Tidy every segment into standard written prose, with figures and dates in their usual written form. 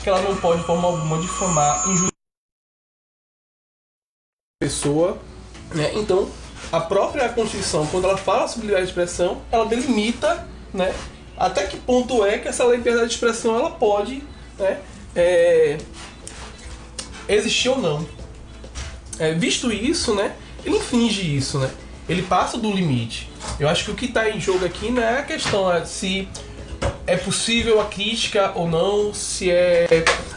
que ela não pode, de forma alguma, difamar injuriar a pessoa, né? Então, a própria Constituição, quando ela fala sobre liberdade de expressão, ela delimita, né, até que ponto é que essa liberdade de expressão ela pode, né, existir ou não. Visto isso, né, ele infringe isso, né? Ele passa do limite. Eu acho que o que está em jogo aqui não é a questão se é possível a crítica ou não, se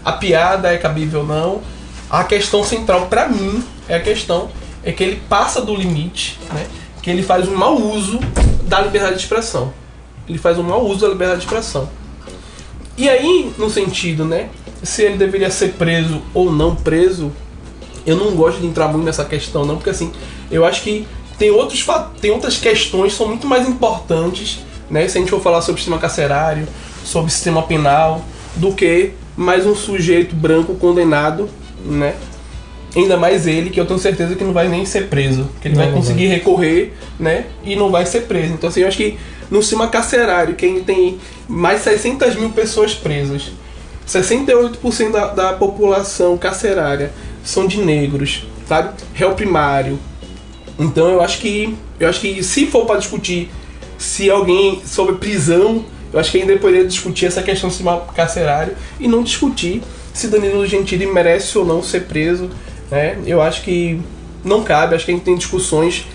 a piada é cabível ou não. A questão central para mim é que ele passa do limite, né? Que ele faz um mau uso da liberdade de expressão. Ele faz um mau uso da liberdade de expressão. E aí, no sentido, né, se ele deveria ser preso ou não preso, eu não gosto de entrar muito nessa questão não, porque assim, eu acho que tem outras questões que são muito mais importantes, né, se a gente for falar sobre sistema carcerário, sobre sistema penal, do que mais um sujeito branco condenado, né? Ainda mais ele, que eu tenho certeza que não vai nem ser preso, que ele vai conseguir recorrer, né, e não vai ser preso. Então assim, eu acho que no sistema carcerário, que ainda tem mais de 600 mil pessoas presas, 68% da população carcerária são de negros, sabe? Réu primário. Então eu acho que se for para discutir se alguém sobre prisão, eu acho que ainda poderia discutir essa questão do sistema carcerário e não discutir se Danilo Gentili merece ou não ser preso, né? Eu acho que não cabe, acho que a gente tem discussões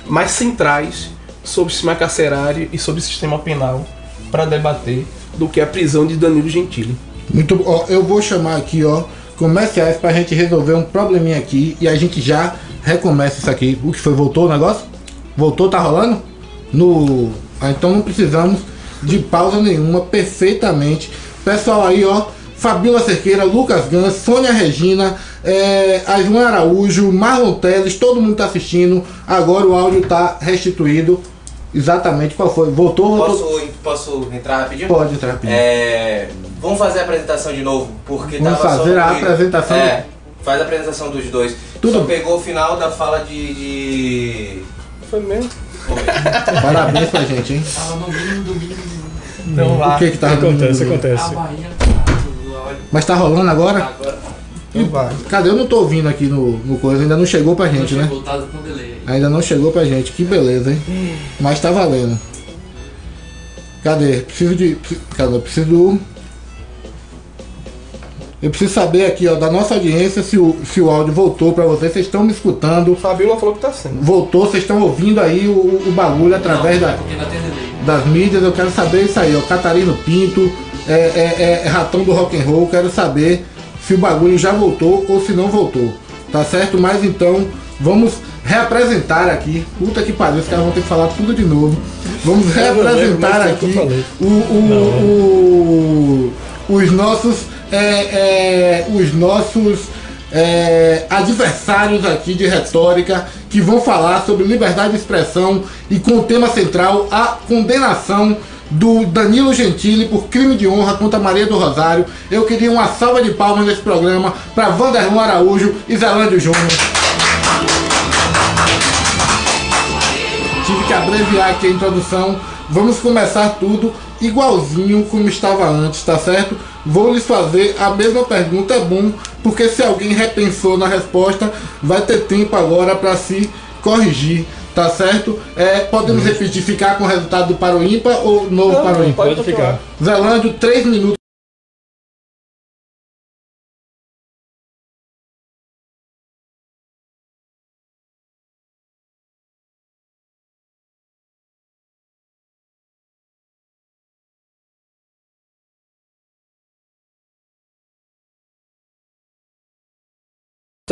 mais centrais sobre o sistema carcerário e sobre o sistema penal para debater do que a prisão de Danilo Gentili. Muito bom. Eu vou chamar aqui, comerciais pra gente resolver um probleminha aqui e a gente já recomeça isso aqui. O que foi? Voltou o negócio? Voltou? Tá rolando? Então não precisamos de pausa nenhuma, perfeitamente. Pessoal aí, Fabíola Cerqueira, Lucas Gans, Sônia Regina, Aslan Araújo, Marlon Teles, todo mundo tá assistindo. Agora o áudio tá restituído. Exatamente, qual foi? Voltou? Posso entrar rapidinho? Pode entrar rapidinho. Vamos fazer a apresentação de novo, porque vamos fazer a apresentação. Faz a apresentação dos dois. Tudo. Só pegou o final da fala de... Foi mesmo? Foi. Parabéns pra gente, hein? Tava no mínimo. Então lá. O que tá Acontece. A Bahia. Mas tá rolando agora? Agora. Então vai. Cadê? Eu não tô ouvindo aqui no coisa, ainda não chegou pra gente, né? Voltado com delay. Ainda não chegou pra gente, que beleza, hein? Mas tá valendo. Cadê? Eu preciso saber aqui, da nossa audiência se o áudio voltou pra vocês. Vocês estão me escutando? Fabíola falou que tá sendo. Voltou, vocês estão ouvindo aí o bagulho através Porque ainda tem delay. das mídias. Eu quero saber isso aí, Catarino Pinto, Ratão do Rock and Roll. Quero saber se o bagulho já voltou ou se não voltou. Tá certo? Mas então, vamos reapresentar aqui. Puta que pariu, os caras vão ter que falar tudo de novo. Vamos reapresentar aqui os nossos adversários aqui de retórica, que vão falar sobre liberdade de expressão e com o tema central a condenação do Danilo Gentili por crime de honra contra Maria do Rosário. Eu queria uma salva de palmas nesse programa para Wanderlon Araújo e Zelândio Júnior. Tive que abreviar aqui a introdução. Vamos começar tudo igualzinho como estava antes, tá certo? Vou lhes fazer a mesma pergunta, é bom, porque se alguém repensou na resposta, vai ter tempo agora para se corrigir, tá certo? Podemos repetir, ficar com o resultado do Para o Ímpar ou novo Para o Ímpar? Pode ficar. Zelândio, 3 minutos.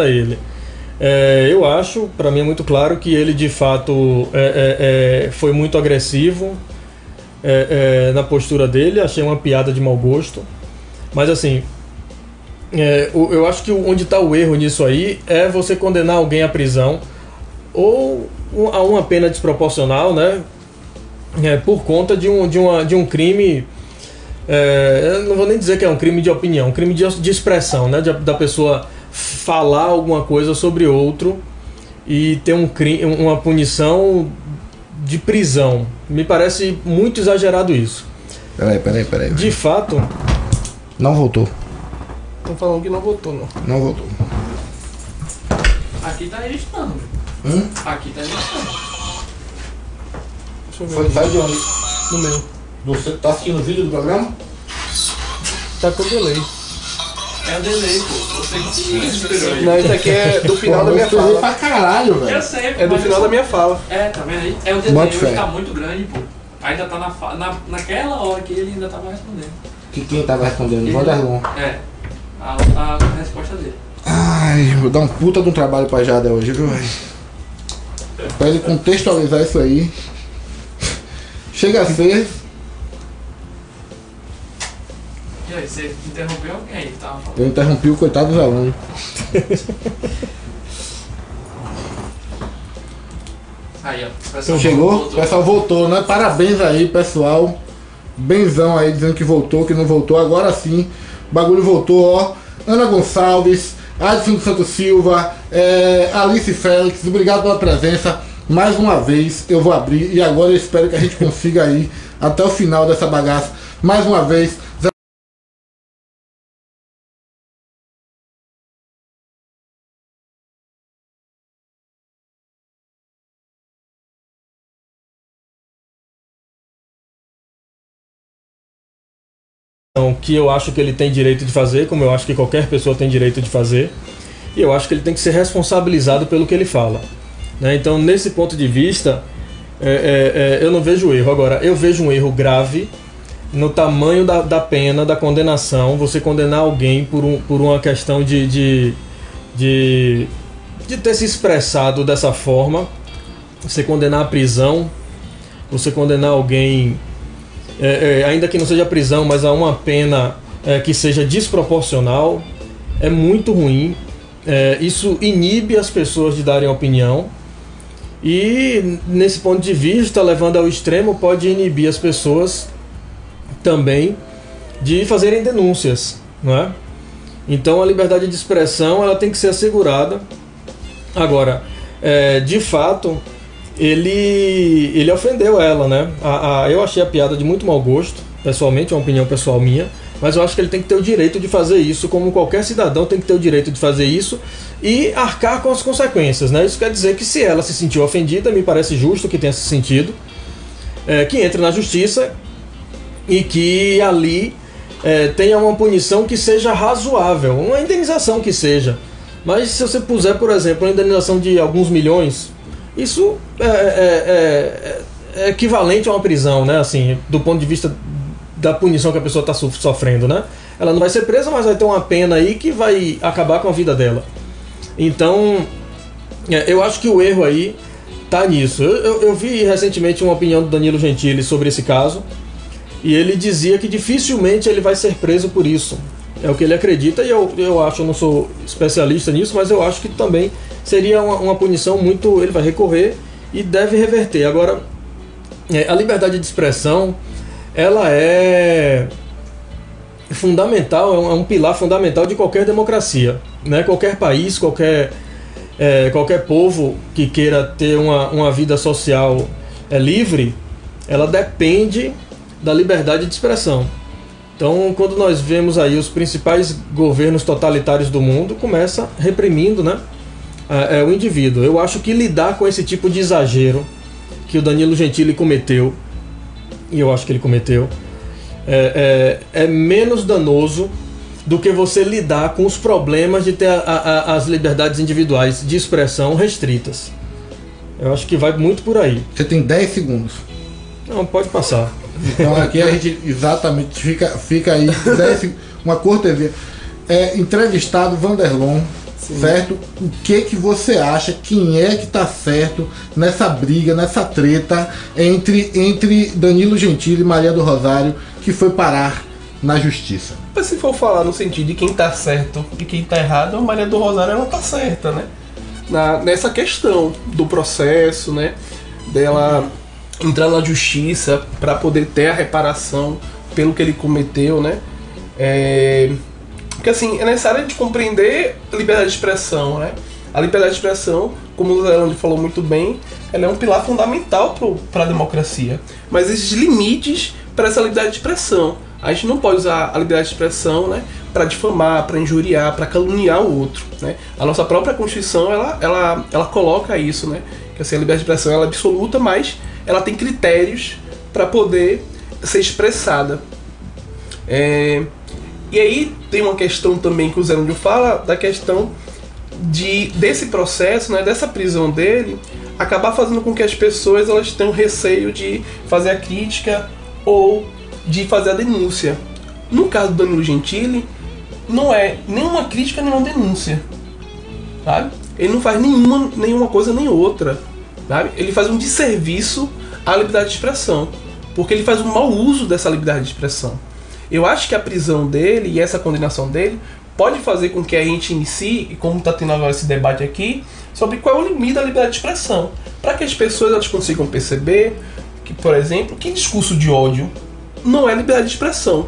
Ele. Eu acho, para mim é muito claro que ele de fato foi muito agressivo na postura dele. Achei uma piada de mau gosto, mas assim, eu acho que onde está o erro nisso aí é você condenar alguém à prisão ou a uma pena desproporcional, né, por conta de um crime. Eu não vou nem dizer que é um crime de opinião, um crime de expressão, né, da pessoa falar alguma coisa sobre outro e ter uma punição de prisão. Me parece muito exagerado isso. Peraí. De fato... Não voltou. Estão falando que não votou, não. Não votou. Aqui tá registrando. Aqui tá registrando. Deixa eu ver. Foi sai de onde? No meu. Você tá assistindo o vídeo do programa? Tá com delay. É o delay, pô. Você que Não, isso aqui é do final da minha Você veio fala. pra caralho, Eu velho. sei, pô. É do mas final eu- da minha fala. É, tá vendo aí? É o delay, Bote fé. hoje tá muito grande, pô. Ainda tá naquela hora que ele ainda tava respondendo. Que quem tava respondendo? Vanderlon. É. A resposta dele. Ai, vou dar um puta de um trabalho pra Jada hoje, viu, velho? Pra ele contextualizar isso aí. Chega a ser. E aí, você interrompeu alguém que tava falando? Eu interrompi o coitado do Zelândia. Aí, ó. O pessoal Chegou? O voltou. pessoal voltou, né? Parabéns aí, pessoal. Benzão aí dizendo que voltou, que não voltou. Agora sim, o bagulho voltou, ó. Ana Gonçalves, Adson dos Santos Silva, Alice Félix, obrigado pela presença. Mais uma vez eu vou abrir e agora eu espero que a gente consiga aí até o final dessa bagaça. Mais uma vez. Que eu acho que ele tem direito de fazer, como eu acho que qualquer pessoa tem direito de fazer, e eu acho que ele tem que ser responsabilizado pelo que ele fala, né? Então, nesse ponto de vista, eu não vejo erro. Agora, eu vejo um erro grave no tamanho da pena, da condenação. Você condenar alguém por uma questão de ter se expressado dessa forma, você condenar a prisão, você condenar alguém, ainda que não seja prisão, mas a uma pena que seja desproporcional, é muito ruim. Isso inibe as pessoas de darem opinião, e nesse ponto de vista, levando ao extremo, pode inibir as pessoas também de fazerem denúncias, não é? Então a liberdade de expressão, ela tem que ser assegurada. Agora, de fato, ele ofendeu ela, né? Eu achei a piada de muito mau gosto, pessoalmente, é uma opinião pessoal minha, mas eu acho que ele tem que ter o direito de fazer isso, como qualquer cidadão tem que ter o direito de fazer isso e arcar com as consequências, né? Isso quer dizer que, se ela se sentiu ofendida, me parece justo que tenha se sentido, que entre na justiça e que ali tenha uma punição que seja razoável, uma indenização que seja. Mas se você puser, por exemplo, uma indenização de alguns milhões, isso é equivalente a uma prisão, né? Assim, do ponto de vista da punição que a pessoa está sofrendo, né? Ela não vai ser presa, mas vai ter uma pena aí que vai acabar com a vida dela. Então, eu acho que o erro aí tá nisso. Eu vi recentemente uma opinião do Danilo Gentili sobre esse caso, e ele dizia que dificilmente ele vai ser preso por isso. É o que ele acredita, e eu acho, eu não sou especialista nisso, mas eu acho que também seria uma punição muito... Ele vai recorrer e deve reverter. Agora, a liberdade de expressão, ela é fundamental, é um pilar fundamental de qualquer democracia, né? Qualquer país, qualquer povo que queira ter uma vida social livre, ela depende da liberdade de expressão. Então, quando nós vemos aí os principais governos totalitários do mundo, começa reprimindo, né, o indivíduo. Eu acho que lidar com esse tipo de exagero que o Danilo Gentili cometeu, e eu acho que ele cometeu, é menos danoso do que você lidar com os problemas de ter as liberdades individuais de expressão restritas. Eu acho que vai muito por aí. Você tem 10 segundos. Não, pode passar. Então aqui a gente exatamente fica aí 10 segundos, uma cortesia. Entrevistado Vanderlon, certo? O que você acha? Quem é que tá certo nessa briga, nessa treta entre Danilo Gentili e Maria do Rosário, que foi parar na justiça? Mas se for falar no sentido de quem tá certo e quem tá errado, a Maria do Rosário ela tá certa, né? Nessa questão do processo, né? Dela entrar na justiça para poder ter a reparação pelo que ele cometeu, né? Porque assim, é necessário a gente compreender a liberdade de expressão, né? A liberdade de expressão, como o Zelândia falou muito bem, ela é um pilar fundamental para a democracia. Mas existem limites para essa liberdade de expressão. A gente não pode usar a liberdade de expressão, né, para difamar, para injuriar, para caluniar o outro, né? A nossa própria Constituição, ela coloca isso, né? Que assim, a liberdade de expressão ela é absoluta, mas ela tem critérios para poder ser expressada. E aí tem uma questão também que o Zé Núndio fala, da questão desse processo, né, dessa prisão dele, acabar fazendo com que as pessoas elas tenham receio de fazer a crítica ou de fazer a denúncia. No caso do Danilo Gentili, não é nenhuma crítica, nenhuma denúncia, sabe? Ele não faz nenhuma coisa nem outra, sabe? Ele faz um desserviço à liberdade de expressão, porque ele faz um mau uso dessa liberdade de expressão. Eu acho que a prisão dele e essa condenação dele pode fazer com que a gente inicie, e como está tendo agora esse debate aqui, sobre qual é o limite da liberdade de expressão, para que as pessoas elas consigam perceber que, por exemplo, que discurso de ódio não é liberdade de expressão,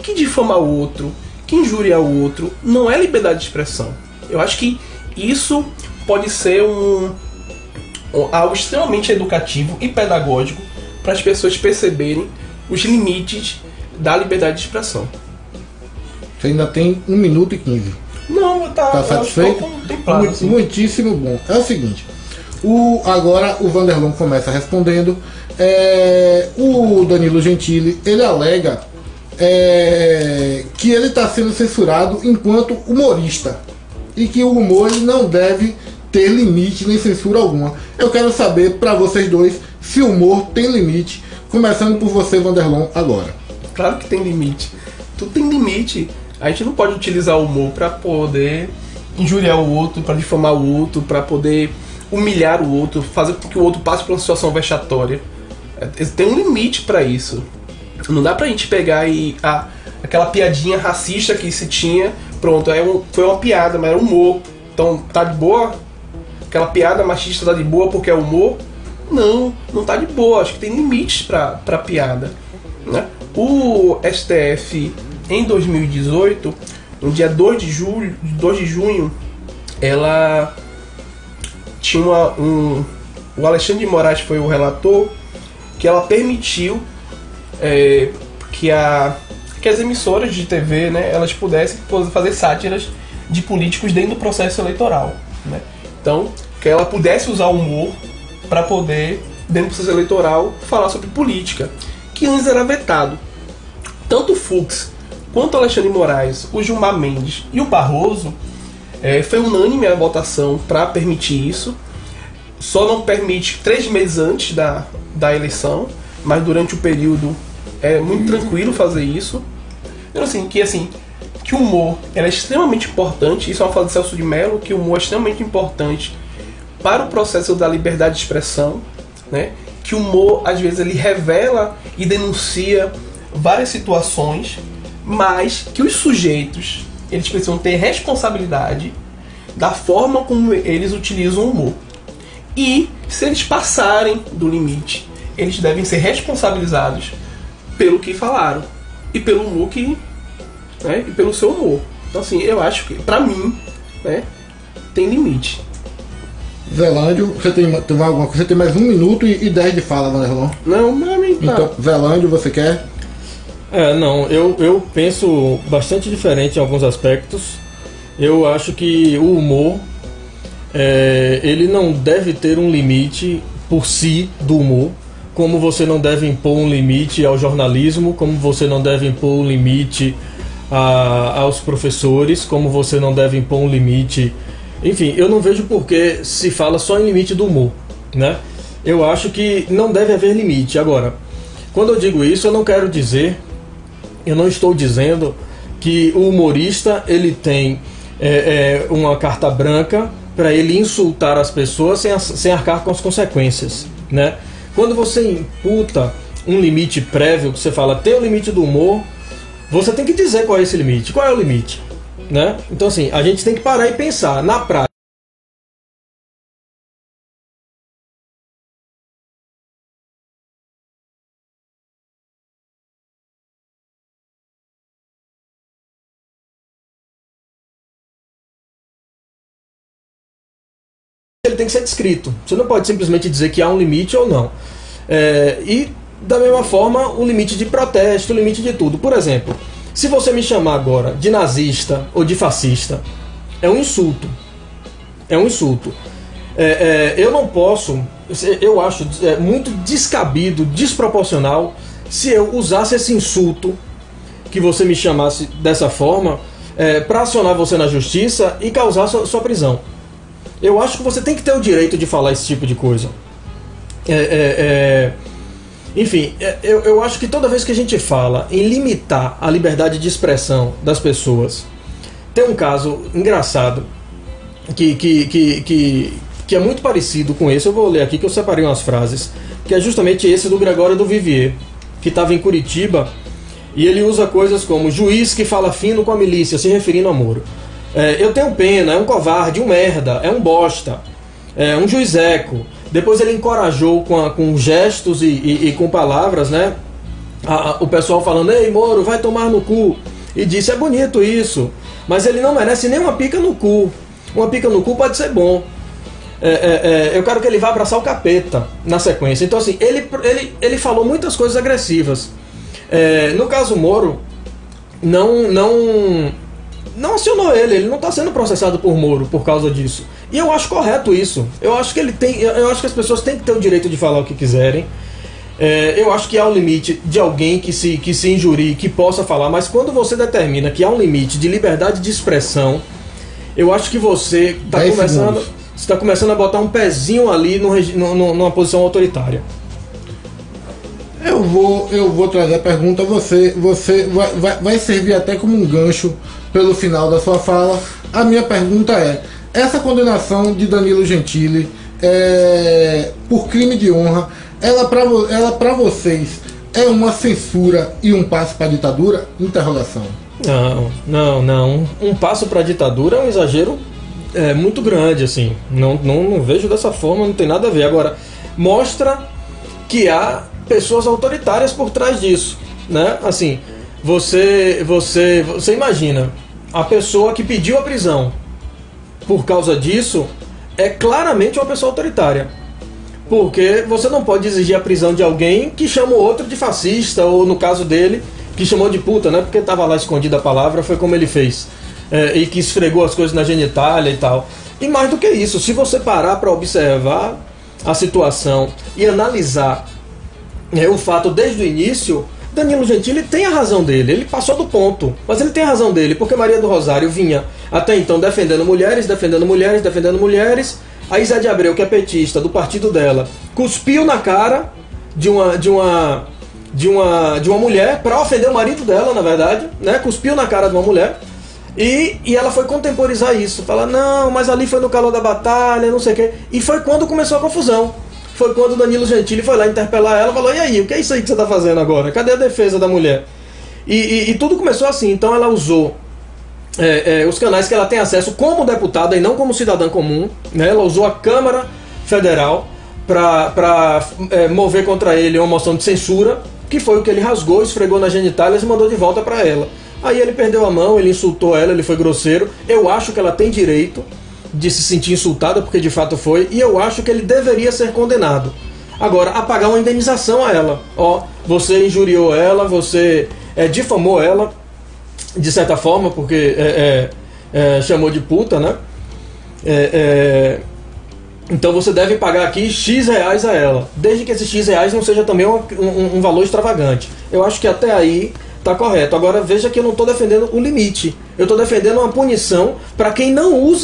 que difamar o outro, que injuriar o outro não é liberdade de expressão. Eu acho que isso pode ser algo extremamente educativo e pedagógico para as pessoas perceberem os limites da liberdade de expressão. Você ainda tem 1 minuto e 15. Não, Tá satisfeito? Assim. Muitíssimo bom. É o seguinte, agora o Vanderlon começa respondendo. O Danilo Gentili, ele alega que ele está sendo censurado enquanto humorista e que o humor ele não deve ter limite nem censura alguma. Eu quero saber para vocês dois se o humor tem limite, começando por você, Vanderlon, agora. Claro que tem limite. Tudo tem limite. A gente não pode utilizar o humor para poder injuriar o outro, para difamar o outro, para poder humilhar o outro, fazer com que o outro passe por uma situação vexatória. Tem um limite para isso. Não dá pra gente pegar aquela piadinha racista que se tinha, pronto, foi uma piada, mas era humor. Então tá de boa? Aquela piada machista tá de boa porque é humor? Não tá de boa. Acho que tem limites pra piada, né? O STF, em 2018, no dia 2 de junho, ela tinha o Alexandre de Moraes foi o relator, que ela permitiu que as emissoras de TV, né, elas pudessem fazer sátiras de políticos dentro do processo eleitoral, né? Então, que ela pudesse usar o humor para poder, dentro do processo eleitoral, falar sobre política, que antes era vetado. Tanto o Fux quanto o Alexandre de Moraes, o Gilmar Mendes e o Barroso, foi unânime a votação para permitir isso. Só não permite 3 meses antes da eleição, mas durante o período é muito tranquilo fazer isso. Eu que o humor é extremamente importante. Isso é uma fala de Celso de Mello, que o humor é extremamente importante para o processo da liberdade de expressão, né? Que o humor às vezes ele revela e denuncia várias situações, mas que os sujeitos eles precisam ter responsabilidade da forma como eles utilizam o humor. E se eles passarem do limite, eles devem ser responsabilizados pelo que falaram e pelo humor né, e pelo seu humor. Então assim, eu acho que pra mim, né, tem limite. Zelândio, você tem alguma coisa? Você tem mais 1 minuto e 10 de fala, Vanderlon. Não, pra mim tá. Então, Zelândio, você quer? Não, eu penso bastante diferente em alguns aspectos. Eu acho que o humor ele não deve ter um limite por si do humor, como você não deve impor um limite ao jornalismo, como você não deve impor um limite aos professores, como você não deve impor um limite. Enfim, eu não vejo por que se fala só em limite do humor, né? Eu acho que não deve haver limite. Agora, quando eu digo isso, eu não estou dizendo que o humorista ele tem uma carta branca para ele insultar as pessoas sem arcar com as consequências, né? Quando você imputa um limite prévio, que você fala tem o limite do humor, você tem que dizer qual é esse limite, qual é o limite, né? Então assim, a gente tem que parar e pensar na prática. Ele tem que ser descrito. Você não pode simplesmente dizer que há um limite ou não. E da mesma forma, o limite de protesto, o limite de tudo. Por exemplo, se você me chamar agora de nazista ou de fascista, é um insulto. É um insulto. Eu não posso, eu acho muito descabido, desproporcional, se eu usasse esse insulto, que você me chamasse dessa forma, para acionar você na justiça e causar sua prisão. Eu acho que você tem que ter o direito de falar esse tipo de coisa. Enfim, eu acho que toda vez que a gente fala em limitar a liberdade de expressão das pessoas, tem um caso engraçado que é muito parecido com esse. Eu vou ler aqui, que eu separei umas frases, que é justamente esse do Gregório do Vivier, que estava em Curitiba, e ele usa coisas como juiz que fala fino com a milícia, se referindo a Moro. Eu tenho pena, é um covarde, um merda, é um bosta, é um juizeco. Depois ele encorajou com gestos e com palavras, né? O pessoal falando, ei Moro, vai tomar no cu. E disse, é bonito isso, mas ele não merece nem uma pica no cu. Uma pica no cu pode ser bom. Eu quero que ele vá abraçar o capeta na sequência. Então assim, ele falou muitas coisas agressivas. No caso Moro, não acionou ele não está sendo processado por Moro por causa disso. E eu acho correto isso. Eu acho que as pessoas têm que ter o direito de falar o que quiserem. Eu acho que há um limite de alguém que se injurie, que possa falar, mas quando você determina que há um limite de liberdade de expressão, eu acho que você está começando a botar um pezinho ali numa posição autoritária. Eu vou trazer a pergunta, você vai servir até como um gancho pelo final da sua fala. A minha pergunta é, essa condenação de Danilo Gentili por crime de honra, ela para vocês é uma censura e um passo para a ditadura? Interrogação. Não. Um passo para a ditadura é um exagero muito grande, assim. Não vejo dessa forma, não tem nada a ver. Agora, mostra que há pessoas autoritárias por trás disso, né? Assim, você imagina, a pessoa que pediu a prisão por causa disso é claramente uma pessoa autoritária, porque você não pode exigir a prisão de alguém que chama o outro de fascista, ou no caso dele, que chamou de puta, né? Porque estava lá escondida a palavra, foi como ele fez, e que esfregou as coisas na genitália e tal. E mais do que isso, se você parar para observar a situação e analisar o fato desde o início, Danilo Gentili tem a razão dele, ele passou do ponto, mas ele tem a razão dele, porque Maria do Rosário vinha até então defendendo mulheres, aí Zé de Abreu, que é petista do partido dela, cuspiu na cara de uma mulher para ofender o marido dela, na verdade, né? Cuspiu na cara de uma mulher, e ela foi contemporizar isso, falar, não, mas ali foi no calor da batalha, não sei o quê, e foi quando começou a confusão. Foi quando Danilo Gentili foi lá interpelar ela e falou, e aí, o que é isso aí que você está fazendo agora? Cadê a defesa da mulher? E tudo começou assim. Então ela usou os canais que ela tem acesso como deputada e não como cidadã comum, né? Ela usou a Câmara Federal para mover contra ele uma moção de censura, que foi o que ele rasgou, esfregou nas genitálias e mandou de volta para ela. Aí ele perdeu a mão, ele insultou ela, ele foi grosseiro. Eu acho que ela tem direito de se sentir insultada, porque de fato foi, e eu acho que ele deveria ser condenado. Agora, a pagar uma indenização a ela. Você injuriou ela, você difamou ela, de certa forma, porque chamou de puta, né? Então você deve pagar aqui X reais a ela, desde que esses X reais não seja também um valor extravagante. Eu acho que até aí tá correto. Agora veja que eu não estou defendendo o limite, eu estou defendendo uma punição para quem não usa.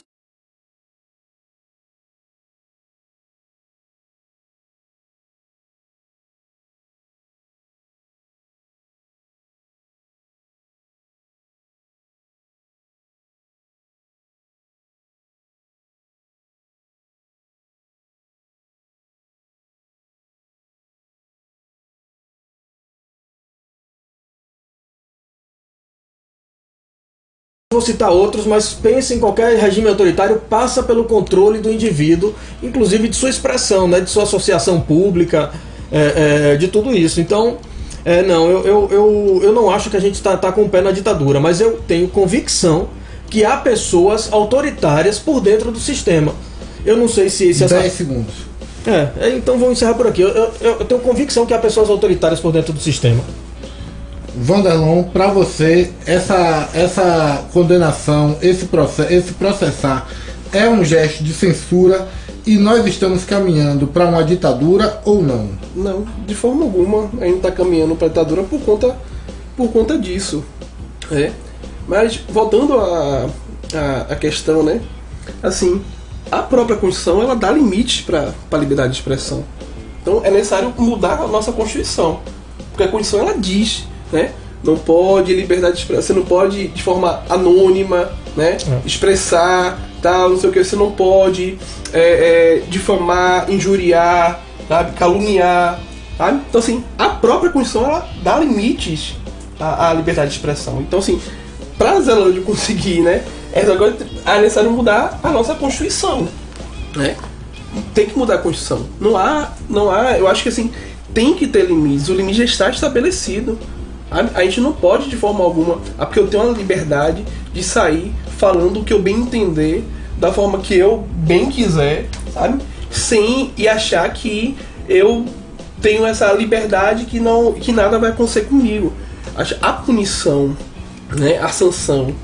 Vou citar outros, mas pense em qualquer regime autoritário, passa pelo controle do indivíduo, inclusive de sua expressão, né, de sua associação pública, de tudo isso. Então, eu não acho que a gente está com o pé na ditadura, mas eu tenho convicção que há pessoas autoritárias por dentro do sistema. Eu não sei se 10 segundos. Então vamos encerrar por aqui. Eu tenho convicção que há pessoas autoritárias por dentro do sistema. Wanderlon, para você, essa condenação, esse processar é um gesto de censura e nós estamos caminhando para uma ditadura ou não? Não, de forma alguma a gente está caminhando para a ditadura por conta disso. Mas voltando à questão, né? Assim, a própria Constituição ela dá limites para a liberdade de expressão. Então é necessário mudar a nossa Constituição, porque a Constituição ela diz, né? Não pode liberdade de expressão, você não pode de forma anônima, né? Expressar, tal, não sei o que, você não pode difamar, injuriar, sabe? Caluniar, sabe? Então assim, a própria Constituição ela dá limites à liberdade de expressão. Então assim, para Zelândia conseguir, né? É necessário mudar a nossa Constituição, né? Tem que mudar a Constituição. Não há, eu acho que assim, tem que ter limites. O limite já está estabelecido. A gente não pode de forma alguma, porque eu tenho a liberdade de sair falando o que eu bem entender, da forma que eu bem quiser, sabe? Sem achar que eu tenho essa liberdade que nada vai acontecer comigo. A punição, né, a sanção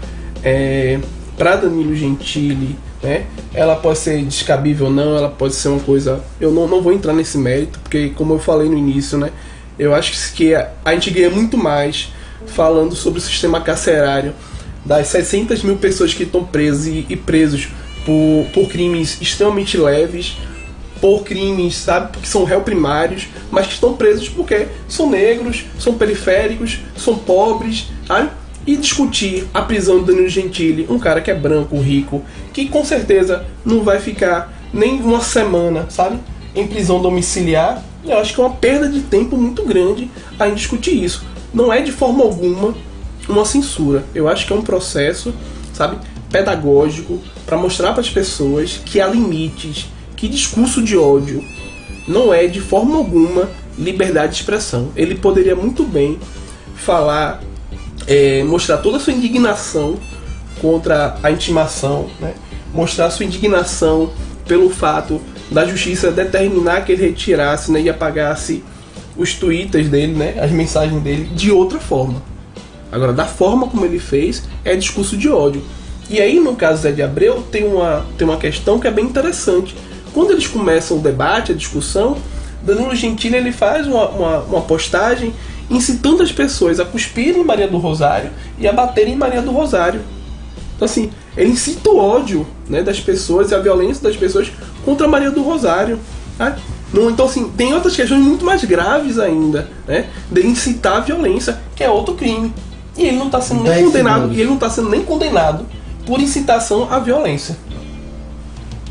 para Danilo Gentili, né, ela pode ser descabível ou não, ela pode ser uma coisa... Eu não vou entrar nesse mérito, porque como eu falei no início, né, eu acho que a gente ganha muito mais falando sobre o sistema carcerário das 600 mil pessoas que estão presas e presos por crimes extremamente leves, por crimes, sabe, que são réus primários, mas que estão presos porque são negros, são periféricos, são pobres, sabe? E discutir a prisão de Danilo Gentili, um cara que é branco, rico, que com certeza não vai ficar nem uma semana, sabe, em prisão domiciliar, eu acho que é uma perda de tempo muito grande a gente discutir isso. Não é de forma alguma uma censura. Eu acho que é um processo, sabe, pedagógico para mostrar para as pessoas que há limites, que discurso de ódio não é de forma alguma liberdade de expressão. Ele poderia muito bem falar, mostrar toda a sua indignação contra a intimação, né? Mostrar sua indignação pelo fato da justiça determinar que ele retirasse, né, e apagasse os twitters dele, né, as mensagens dele, de outra forma. Agora, da forma como ele fez, é discurso de ódio. E aí, no caso Zé de Abreu, tem uma questão que é bem interessante. Quando eles começam o debate, a discussão, Danilo Gentili ele faz uma postagem incitando as pessoas a cuspirem em Maria do Rosário e a baterem em Maria do Rosário. Então assim, ele incita o ódio, né, das pessoas e a violência das pessoas contra Maria do Rosário. Tá? Então assim, tem outras questões muito mais graves ainda, né, de incitar a violência, que é outro crime. E ele não está sendo nem condenado, e ele não está sendo nem condenado por incitação à violência.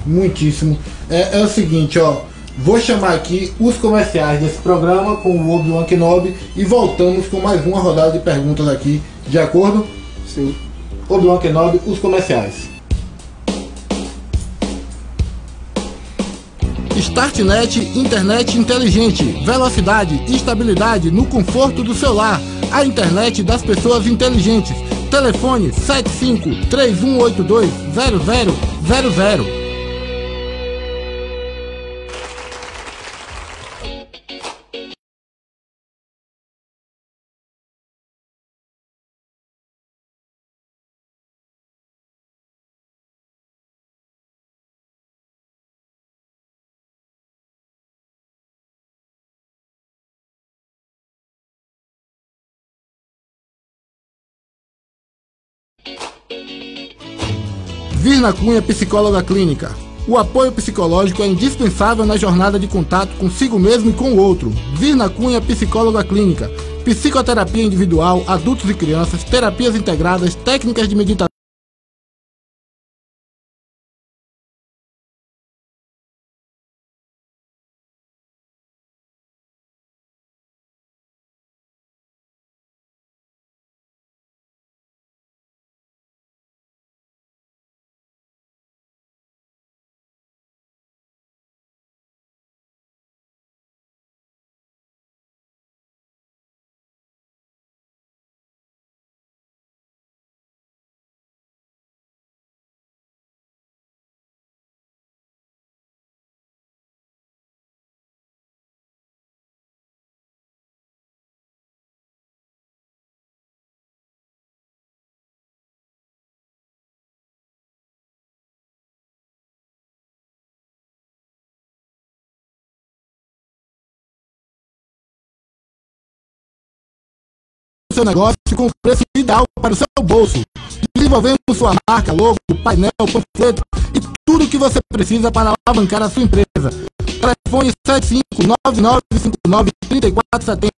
Muitíssimo. É o seguinte, ó. Vou chamar aqui os comerciais desse programa com o Obi-Wan Kenobi e voltamos com mais uma rodada de perguntas aqui. De acordo? Sim. Obi-Wan Kenobi, os comerciais. StartNet, internet inteligente, velocidade e estabilidade no conforto do celular. A internet das pessoas inteligentes. Telefone 75-3182-0000. Virna Cunha, psicóloga clínica. O apoio psicológico é indispensável na jornada de contato consigo mesmo e com o outro. Virna Cunha, psicóloga clínica. Psicoterapia individual, adultos e crianças, terapias integradas, técnicas de meditação. seu negócio com o preço ideal para o seu bolso. Desenvolvemos sua marca, logo, painel, panfleto e tudo o que você precisa para alavancar a sua empresa. Telefone 7599593470.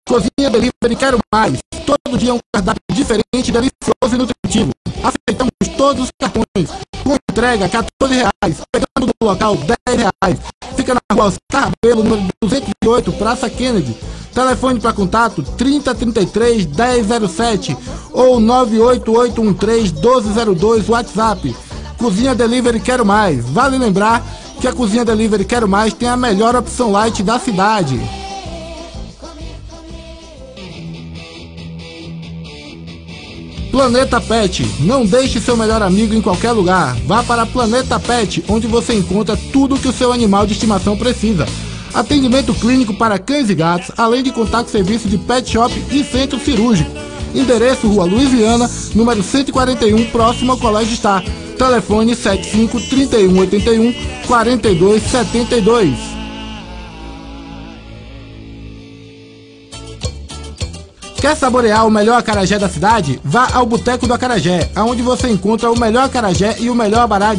Cozinha Delivery Quero Mais. Todo dia um cardápio diferente, delicioso e nutritivo. Aceitamos todos os cartões. Com entrega R$14. Pegando do local R$10. Fica na rua Oscar Rabelo, número 208, Praça Kennedy. Telefone para contato 3033 1007 ou 98813 1202 WhatsApp. Cozinha Delivery Quero Mais. Vale lembrar que a Cozinha Delivery Quero Mais tem a melhor opção light da cidade. Planeta Pet. Não deixe seu melhor amigo em qualquer lugar. Vá para Planeta Pet, onde você encontra tudo o que o seu animal de estimação precisa. Atendimento clínico para cães e gatos, além de contar com serviço de pet shop e centro cirúrgico. Endereço Rua Luiziana, número 141, próximo ao Colégio Star. Telefone 75 3181 4272. Quer saborear o melhor acarajé da cidade? Vá ao Boteco do Acarajé, onde você encontra o melhor acarajé e o melhor abará.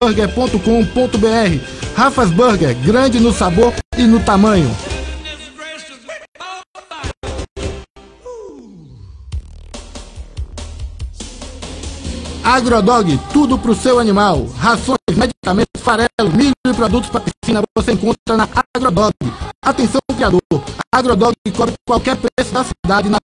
Burger.com.br. Rafa's Burger, grande no sabor e no tamanho. Agrodog, tudo pro seu animal. Rações, medicamentos, farelo, milho e produtos para piscina você encontra na Agrodog. Atenção, criador. Agrodog cobre qualquer preço da cidade na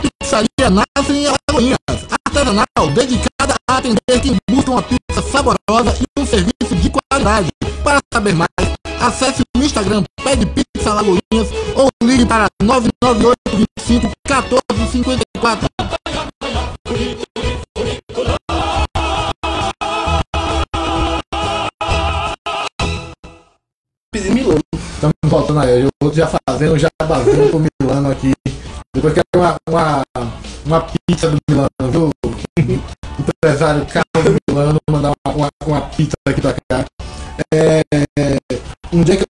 pizzaria nasce em Alagoinhas, artesanal, dedicada a atender quem busca uma pizza saborosa e um serviço de qualidade. Para saber mais, acesse o Instagram Pede Pizza Alagoinhas ou ligue para 998 25 1454. Milano. Estamos voltando aí, eu vou já fazendo, já baseando pro Milano aqui. Depois quero uma pizza do Milano, viu? Empresário Carlos do Milano, mandar uma pizza aqui pra cá. Um dia que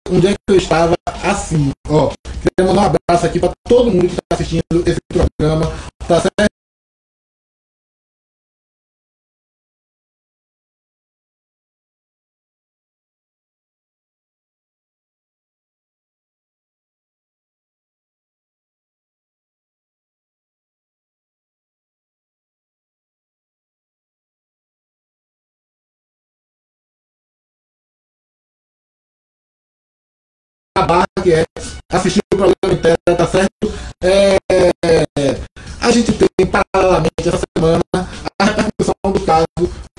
eu estava assim, ó. Queria mandar um abraço aqui pra todo mundo que tá assistindo esse programa, tá certo? A barra que é assistir o programa inteiro, tá certo? A gente tem paralelamente essa semana a repercussão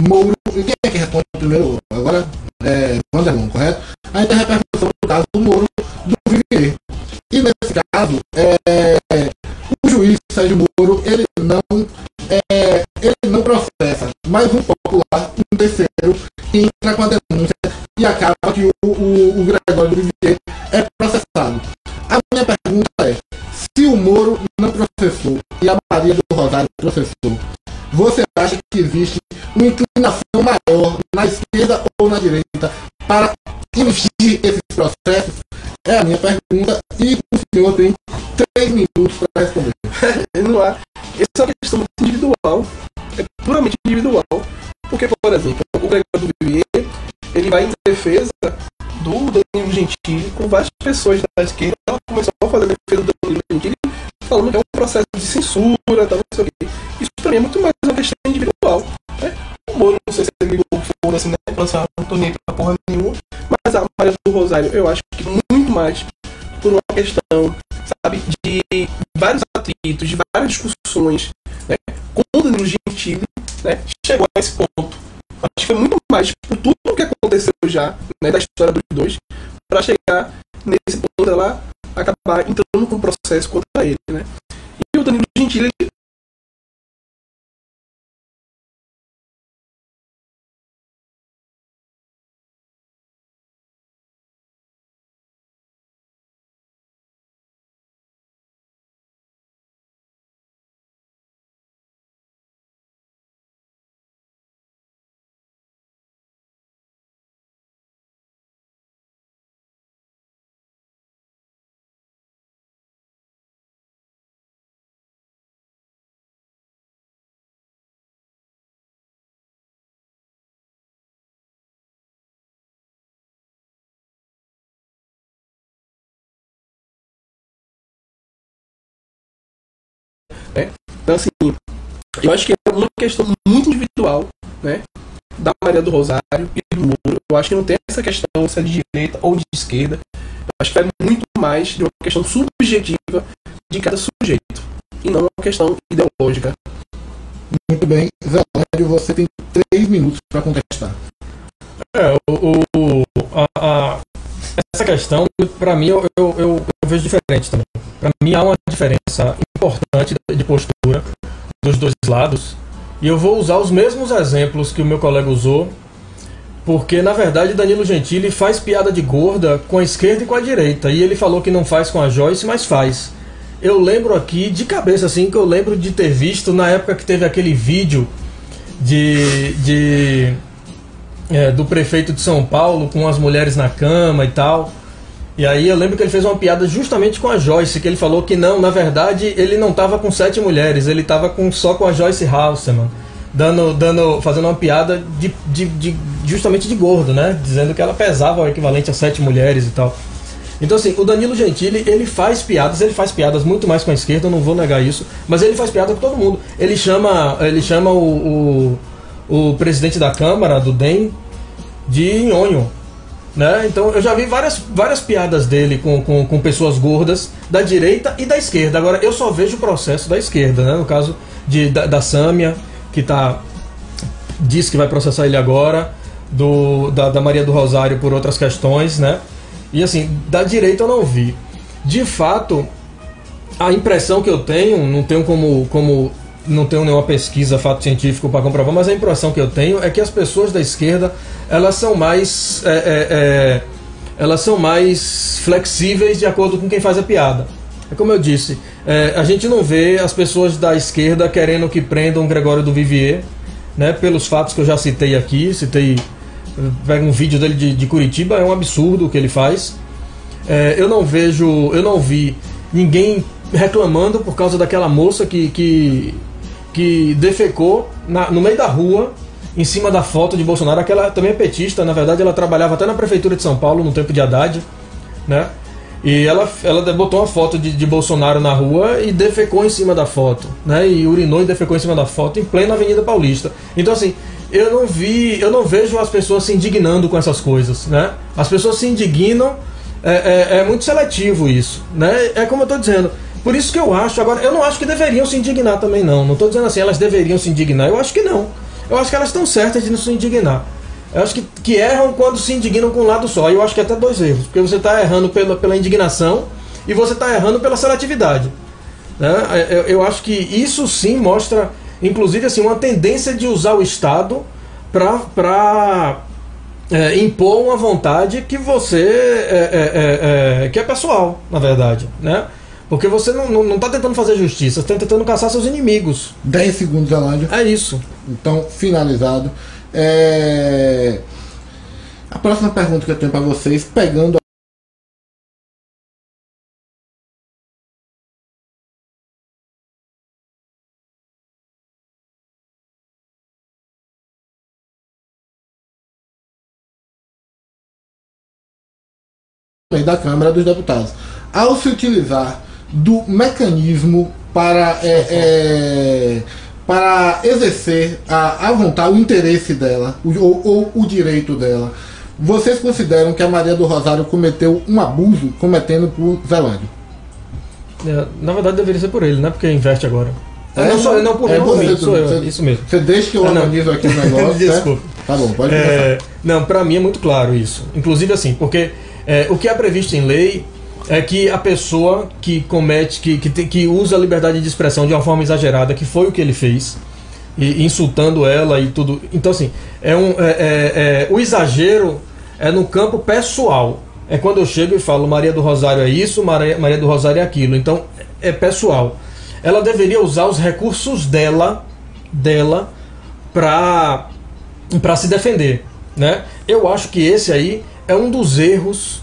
Moro, e quem é que responde primeiro? Agora é Wanderlon, correto? A gente tem a repercussão do caso do Moro do Vivier. E nesse caso, o juiz Sérgio Moro, ele não processa, mas um popular, um terceiro, entra com a denúncia e acaba que o Gregório Vivier é processado. A minha pergunta é, se o Moro não processou e a Maria do Rosário processou, você acha que existe uma inclinação maior na esquerda ou na direita para investir esses processos? É a minha pergunta e o senhor tem 3 minutos para responder. Não há. Essa é uma questão muito individual. É puramente individual. Porque, por exemplo, o Gregório do Vivier, ele vai em defesa do Danilo Gentili com várias pessoas da esquerda. Ela começou a fazer a defesa do Danilo Gentili falando que é um processo de censura, tal, não sei o quê. Isso pra mim é muito mais uma questão individual. Né? O Moro, não sei se ele ligou foda-se, né? Falou assim, não tô nem aí pra porra nenhuma. Mas a Maria do Rosário, eu acho que muito mais por uma questão, sabe, de vários atritos, de várias discussões, né, com o Danilo Gentili, né, chegou a esse ponto. Acho que foi muito mais por tudo o que aconteceu já, né, da história dos dois, para chegar nesse ponto ela acabar entrando com um processo contra ele, né. E o Danilo Gentili, né? Então, assim, eu acho que é uma questão muito individual, né, da Maria do Rosário e do Moro. Eu acho que não tem essa questão se é de direita ou de esquerda. Eu acho que é muito mais de uma questão subjetiva de cada sujeito e não uma questão ideológica. Muito bem, Zé Lédio, você tem 3 minutos para contestar. Essa questão, para mim, eu vejo diferente também. Para mim, há uma diferença importante de postura dos dois lados. E eu vou usar os mesmos exemplos que o meu colega usou, porque, na verdade, Danilo Gentili faz piada de gorda com a esquerda e com a direita. E ele falou que não faz com a Joyce, mas faz. Eu lembro aqui, de cabeça, assim, que eu lembro de ter visto na época que teve aquele vídeo do prefeito de São Paulo com as mulheres na cama e tal. E aí eu lembro que ele fez uma piada justamente com a Joyce, que ele falou que não, na verdade ele não estava com 7 mulheres, ele estava só com a Joyce Halseman, fazendo uma piada justamente de gordo, né? Dizendo que ela pesava o equivalente a 7 mulheres e tal. Então, assim, o Danilo Gentili, ele faz piadas muito mais com a esquerda, eu não vou negar isso, mas ele faz piada com todo mundo. Ele chama o presidente da Câmara, do DEM, de nhonho, né? Então eu já vi várias piadas dele com pessoas gordas da direita e da esquerda. Agora eu só vejo o processo da esquerda, né? No caso da Sâmia, que diz que vai processar ele agora, da Maria do Rosário por outras questões, né? E assim, da direita eu não vi. De fato, a impressão que eu tenho, não tenho não tenho nenhuma pesquisa, fato científico para comprovar, mas a impressão que eu tenho é que as pessoas da esquerda, elas são mais flexíveis de acordo com quem faz a piada. É como eu disse, a gente não vê as pessoas da esquerda querendo que prendam Gregório do Vivier, né, pelos fatos que eu já citei aqui. Pega um vídeo dele de Curitiba, é um absurdo o que ele faz. Eu não vi ninguém reclamando por causa daquela moça que defecou no meio da rua, em cima da foto de Bolsonaro. Aquela também é petista, na verdade ela trabalhava até na prefeitura de São Paulo no tempo de Haddad, né? E ela botou uma foto de Bolsonaro na rua e defecou em cima da foto, né? E urinou e defecou em cima da foto em plena Avenida Paulista. Então, assim, eu não vejo as pessoas se indignando com essas coisas, né? As pessoas se indignam, é muito seletivo isso, né? É como eu estou dizendo. Por isso que eu acho, agora, eu não acho que deveriam se indignar também, não. Não estou dizendo assim, elas deveriam se indignar, eu acho que não. eu acho que elas estão certas de não se indignar. Eu acho que erram quando se indignam com um lado só. E eu acho que até dois erros. Porque você está errando pela indignação e você está errando pela seletividade. Né? Eu acho que isso sim mostra, inclusive, assim, uma tendência de usar o Estado para impor uma vontade que que é pessoal, na verdade. Né? Porque você não está tentando fazer justiça, você está tentando caçar seus inimigos. 10 segundos, Zelândia. É isso. Então, finalizado. A próxima pergunta que eu tenho para vocês, pegando da Câmara dos Deputados, ao se utilizar do mecanismo para exercer a vontade, o interesse dela, ou o direito dela, vocês consideram que a Maria do Rosário cometeu um abuso cometendo por Zelândio? Na verdade deveria ser por ele, né? Porque investe agora. Não sou eu, não por mim, sou eu. Isso mesmo. Você deixa que eu organizo aqui o negócio. Desculpa. Tá bom, pode começar. Não, pra mim é muito claro isso. Inclusive assim, porque o que é previsto em lei é que a pessoa que comete, que usa a liberdade de expressão de uma forma exagerada, que foi o que ele fez, e insultando ela e tudo. Então assim, o exagero é no campo pessoal. É quando eu chego e falo Maria do Rosário é isso, Maria do Rosário é aquilo. Então é pessoal. Ela deveria usar os recursos dela para se defender, né? Eu acho que esse aí é um dos erros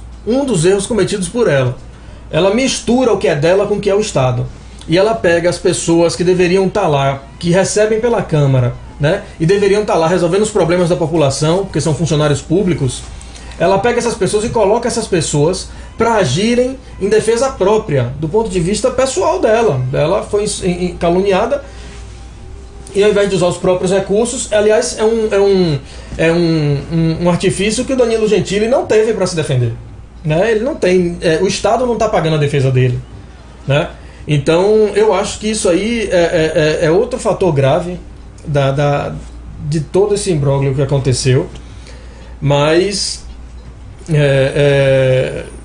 cometidos por ela. Ela mistura o que é dela com o que é o Estado. E ela pega as pessoas que deveriam estar lá, que recebem pela Câmara, né? E deveriam estar lá resolvendo os problemas da população, porque são funcionários públicos. Ela pega essas pessoas e coloca essas pessoas para agirem em defesa própria, do ponto de vista pessoal dela. Ela foi caluniada e ao invés de usar os próprios recursos, aliás, é um artifício que o Danilo Gentili não teve para se defender. Né? Ele não tem, o Estado não está pagando a defesa dele. Né? Então, eu acho que isso aí é outro fator grave de todo esse imbróglio que aconteceu. Mas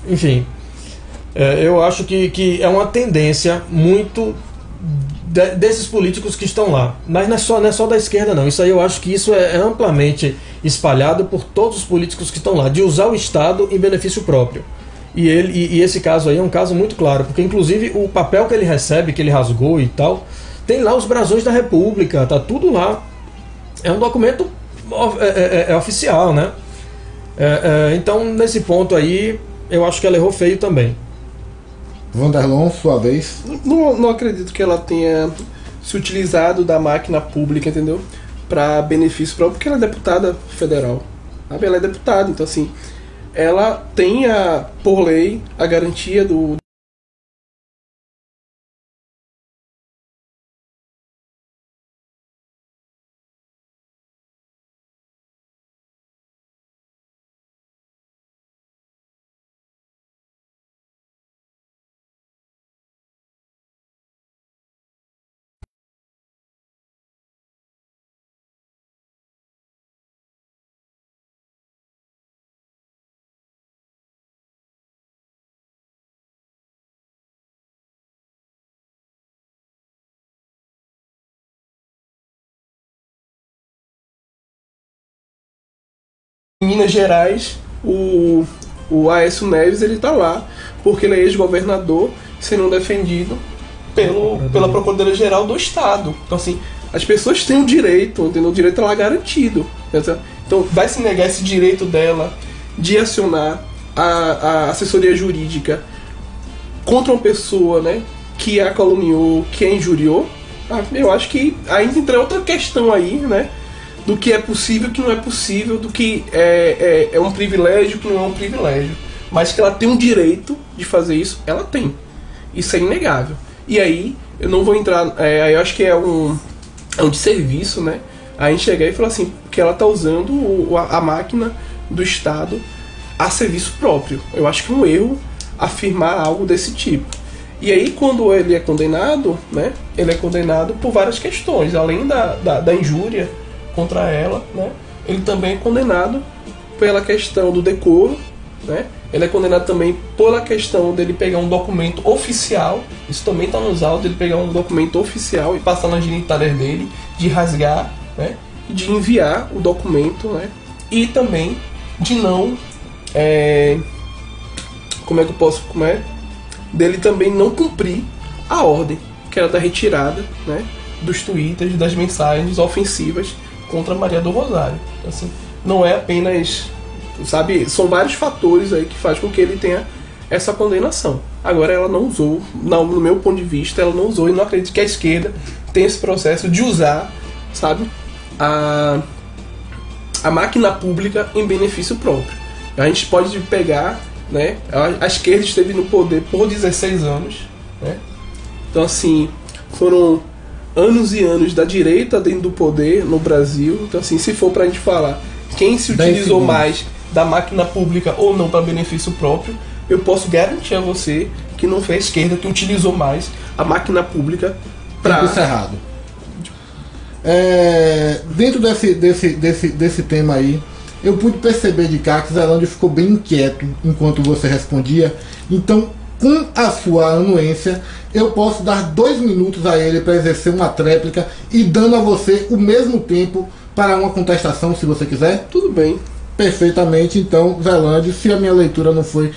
enfim, eu acho que é uma tendência muito desses políticos que estão lá. Mas não é só da esquerda não. Isso aí eu acho que isso é amplamente espalhado por todos os políticos que estão lá, de usar o Estado em benefício próprio. E esse caso aí é um caso muito claro, porque inclusive o papel que ele recebe, que ele rasgou e tal, tem lá os brasões da República, tá tudo lá. É um documento oficial, né? Então, nesse ponto aí, eu acho que ela errou feio também. Vanderlon, sua vez. Não acredito que ela tenha se utilizado da máquina pública, entendeu? Para benefício próprio, porque ela é deputada federal. Sabe? Ela é deputada, então assim, ela tem, por lei, a garantia do Em Minas Gerais, o Aécio Neves, ele tá lá porque ele é ex-governador sendo defendido pela Procuradoria-Geral do Estado. Então assim, as pessoas têm o direito, entendeu? O direito lá garantido. Entendeu? Então vai se negar esse direito dela de acionar a assessoria jurídica contra uma pessoa, né, que a caluniou, que a injuriou. Eu acho que ainda entra outra questão aí, né, do que é possível e que não é possível, do que é um privilégio, que não é um privilégio. Mas que ela tem um direito de fazer isso, ela tem. Isso é inegável. E aí, eu não vou entrar... eu acho que é um desserviço, né? A gente chegar e falar assim, que ela está usando a máquina do Estado a serviço próprio. Eu acho que é um erro afirmar algo desse tipo. E aí, quando ele é condenado, né? Ele é condenado por várias questões. Além da injúria, contra ela, né? Ele também é condenado pela questão do decoro, né? Ele é condenado também pela questão dele pegar um documento oficial, isso também está nos autos, dele pegar um documento oficial e passar nas genitálias dele, de rasgar, né? De enviar o documento, né? E também de não... dele também não cumprir a ordem, que era da retirada, né? Dos twitters, das mensagens ofensivas contra Maria do Rosário. Assim, não é apenas... sabe, são vários fatores aí que faz com que ele tenha essa condenação. Agora ela não usou, no meu ponto de vista, ela não usou, e não acredito que a esquerda tenha esse processo de usar, sabe, a máquina pública em benefício próprio. A gente pode pegar, né, a esquerda esteve no poder por 16 anos, né? Então assim, foram anos e anos da direita dentro do poder no Brasil. Então assim, se for pra gente falar quem se utilizou mais da máquina pública ou não para benefício próprio, eu posso garantir a você que não foi a esquerda que utilizou mais a máquina pública para... Tempo cerrado. Dentro desse tema aí, eu pude perceber de cá que Zelândia ficou bem inquieto enquanto você respondia. Então, com a sua anuência, eu posso dar 2 minutos a ele para exercer uma tréplica e dando a você o mesmo tempo para uma contestação, se você quiser. Tudo bem. Perfeitamente. Então, Zelândia, se a minha leitura não foi...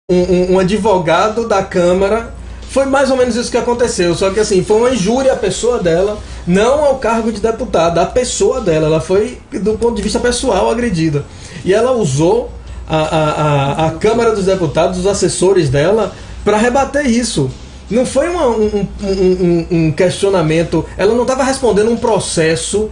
Um advogado da Câmara, foi mais ou menos isso que aconteceu, só que assim, foi uma injúria à pessoa dela, não ao cargo de deputada, à pessoa dela, ela foi do ponto de vista pessoal agredida, e ela usou a Câmara dos Deputados, os assessores dela, para rebater isso. Não foi um questionamento, ela não estava respondendo um processo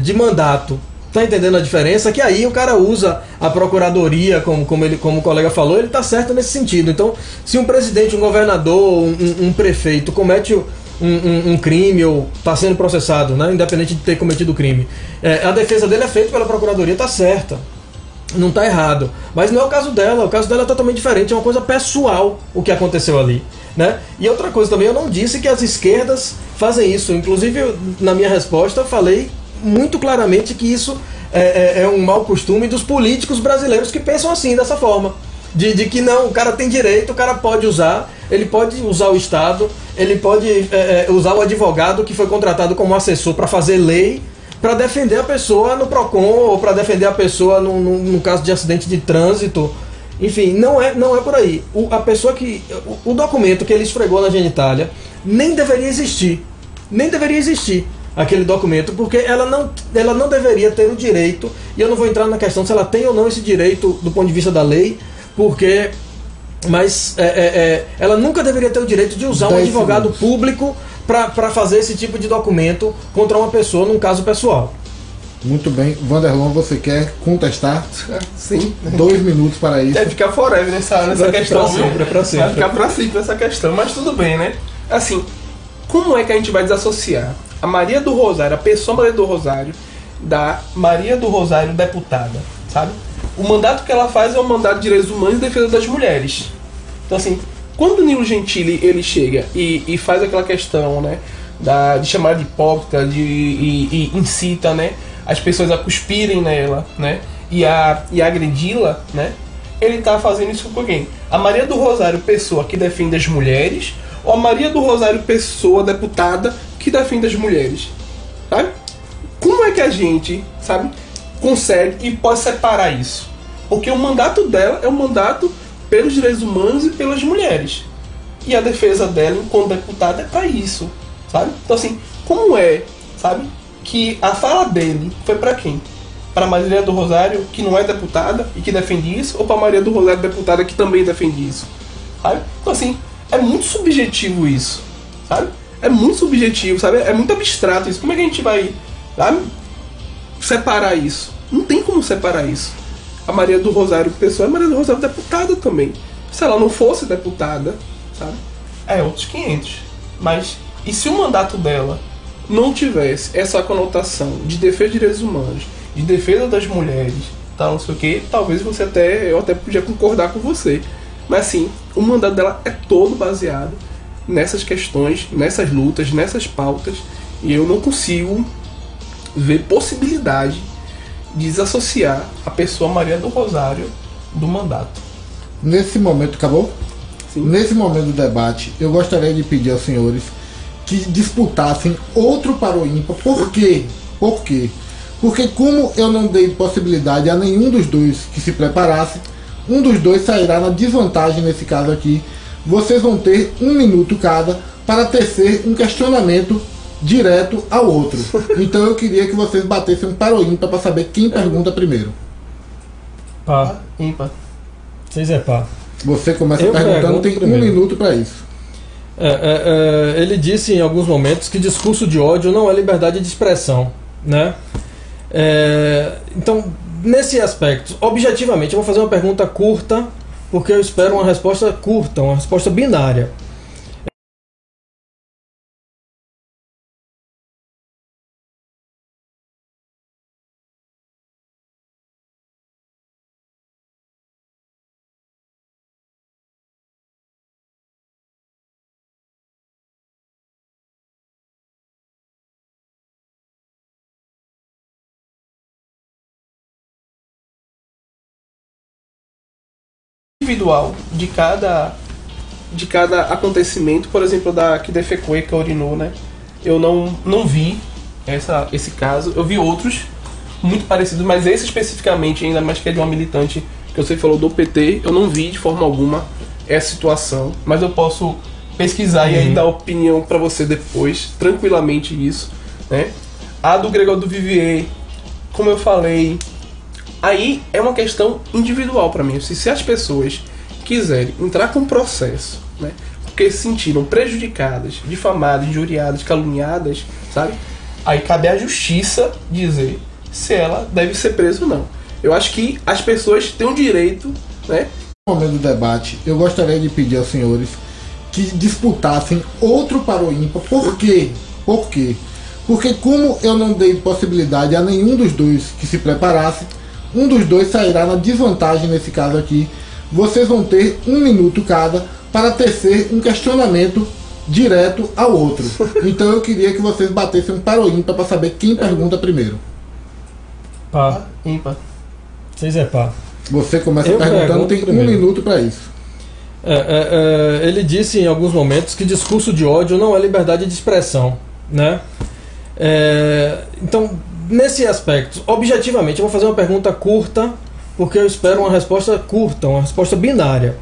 de mandato. Tá entendendo a diferença? Que aí o cara usa a procuradoria, como o colega falou, ele tá certo nesse sentido. Então, se um presidente, um governador, um prefeito comete um crime ou está sendo processado, né, independente de ter cometido o crime, a defesa dele é feita pela procuradoria, tá certa. Não tá errado. Mas não é o caso dela. O caso dela é totalmente diferente. É uma coisa pessoal o que aconteceu ali, né? E outra coisa também, eu não disse que as esquerdas fazem isso. Inclusive, na minha resposta, eu falei muito claramente que isso é um mau costume dos políticos brasileiros que pensam assim, dessa forma. De que não, o cara tem direito, o cara pode usar, ele pode usar o Estado, ele pode usar o advogado que foi contratado como assessor para fazer lei, para defender a pessoa no PROCON, ou para defender a pessoa no caso de acidente de trânsito. Enfim, não é por aí. O documento que ele esfregou na genitália nem deveria existir. Nem deveria existir aquele documento, porque ela não deveria ter o direito, e eu não vou entrar na questão se ela tem ou não esse direito do ponto de vista da lei, mas ela nunca deveria ter o direito de usar um advogado público para fazer esse tipo de documento contra uma pessoa num caso pessoal. Muito bem. Wanderlon, você quer contestar? Sim. 2 minutos para isso. Deve ficar forever nessa questão. Pra sempre. Vai ficar pra sempre essa questão, mas tudo bem, né? Assim, como é que a gente vai desassociar a Maria do Rosário, a pessoa Maria do Rosário, da Maria do Rosário deputada, sabe? O mandato que ela faz é um mandato de direitos humanos e defesa das mulheres. Então assim, quando o Nilo Gentili ele chega e faz aquela questão, né, de chamar de hipócrita, e incita, né, as pessoas a cuspirem nela, né, e a agredi-la, né, ele está fazendo isso com quem? A Maria do Rosário, pessoa que defende as mulheres, ou a Maria do Rosário, pessoa deputada que defende as mulheres, sabe? Como é que a gente, sabe, consegue e pode separar isso? Porque o mandato dela é um mandato pelos direitos humanos e pelas mulheres, e a defesa dela enquanto deputada é para isso, sabe? Então assim, como é, sabe, que a fala dele foi para quem? Para Maria do Rosário, que não é deputada e que defende isso, ou para Maria do Rosário, deputada, que também defende isso, sabe? Então assim, é muito subjetivo isso, sabe? É muito subjetivo, sabe? É muito abstrato isso. Como é que a gente vai, sabe, separar isso? Não tem como separar isso. A Maria do Rosário pessoa é Maria do Rosário deputada também. Se ela não fosse deputada, sabe? É outros 500. Mas, e se o mandato dela não tivesse essa conotação de defesa de direitos humanos, de defesa das mulheres, tal, não sei o que, talvez eu até podia concordar com você. Mas assim, o mandato dela é todo baseado nessas questões, nessas lutas, nessas pautas, e eu não consigo ver possibilidade de desassociar a pessoa Maria do Rosário do mandato. Nesse momento, acabou? Sim. Nesse momento do debate, eu gostaria de pedir aos senhores que disputassem outro para o ímpar. Por quê? Por quê? Porque como eu não dei possibilidade a nenhum dos dois que se preparasse, um dos dois sairá na desvantagem nesse caso aqui. Vocês vão ter 1 minuto cada para tecer um questionamento direto ao outro. Então eu queria que vocês batessem um para o ímpar para saber quem pergunta primeiro. Pá. Ímpar. 6 é pá. Você começa Eu perguntando, pergunto tem 1 primeiro. minuto para isso. Ele disse em alguns momentos que discurso de ódio não é liberdade de expressão, né? Então, nesse aspecto, objetivamente, eu vou fazer uma pergunta curta, porque eu espero uma resposta curta, uma resposta binária. Individual de cada acontecimento, por exemplo, da que defecou e que urinou, né? Eu não vi esse caso. Eu vi outros muito parecidos, mas esse especificamente, ainda mais que é de uma militante que você falou do PT, eu não vi de forma alguma essa situação, mas eu posso pesquisar e aí dar opinião para você depois, tranquilamente isso, né? A do Gregório do Vivier, como eu falei, aí é uma questão individual para mim. Se as pessoas quiserem entrar com processo, né, porque se sentiram prejudicadas, difamadas, injuriadas, caluniadas, sabe? Aí cabe à justiça dizer se ela deve ser presa ou não. Eu acho que as pessoas têm o direito, né? No momento do debate, eu gostaria de pedir aos senhores que disputassem outro para o ímpar. Por quê? Por quê? Porque como eu não dei possibilidade a nenhum dos dois que se preparasse, um dos dois sairá na desvantagem nesse caso aqui. Vocês vão ter 1 minuto cada para tecer um questionamento direto ao outro. Então eu queria que vocês batessem um para o ímpar para saber quem pergunta primeiro. Pá. Ímpar. 6 é pá. Você começa Eu perguntando, pergunto tem 1 primeiro. minuto para isso. Ele disse em alguns momentos que discurso de ódio não é liberdade de expressão, né? Então, nesse aspecto, objetivamente, eu vou fazer uma pergunta curta, porque eu espero uma resposta curta, uma resposta binária.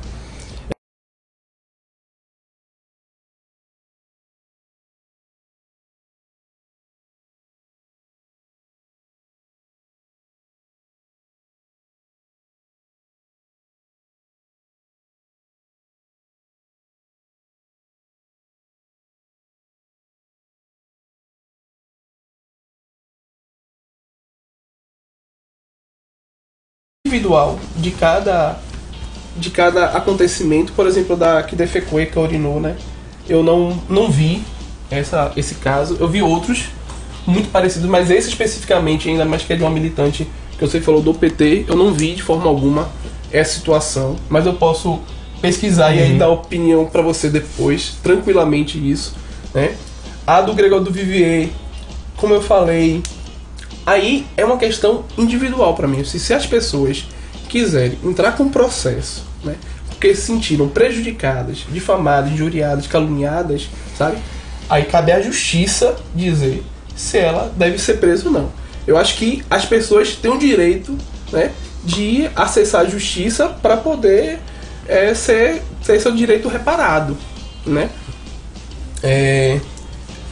Individual de cada acontecimento, por exemplo, da que defecou e que urinou, né? Eu não vi esse caso. Eu vi outros muito parecidos, mas esse especificamente, ainda mais que é de uma militante que você falou do PT, eu não vi de forma alguma essa situação, mas eu posso pesquisar e aí dar opinião para você depois, tranquilamente isso, né? A do Gregório do Vivier, como eu falei, aí é uma questão individual para mim. Se as pessoas quiserem entrar com processo, né, porque se sentiram prejudicadas, difamadas, injuriadas, caluniadas, sabe? Aí cabe à justiça dizer se ela deve ser presa ou não. Eu acho que as pessoas têm o direito, né, de acessar a justiça para poder ser seu direito reparado, né?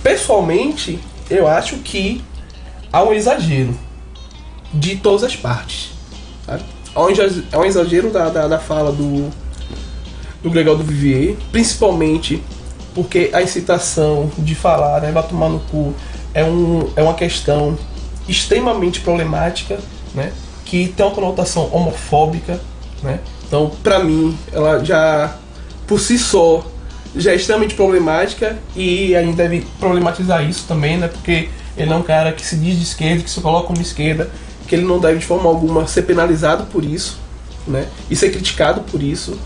Pessoalmente, eu acho que há um exagero de todas as partes, sabe? Há um exagero da fala do Gregório do Vivier, principalmente porque a incitação de falar, né, vai tomar no cu, é uma questão extremamente problemática, né, que tem uma conotação homofóbica, né? Então, pra mim, ela já, por si só, já é extremamente problemática e a gente deve problematizar isso também, né? Porque ele é um cara que se diz de esquerda, que se coloca como esquerda, que ele não deve de forma alguma ser penalizado por isso, né? E ser criticado por isso.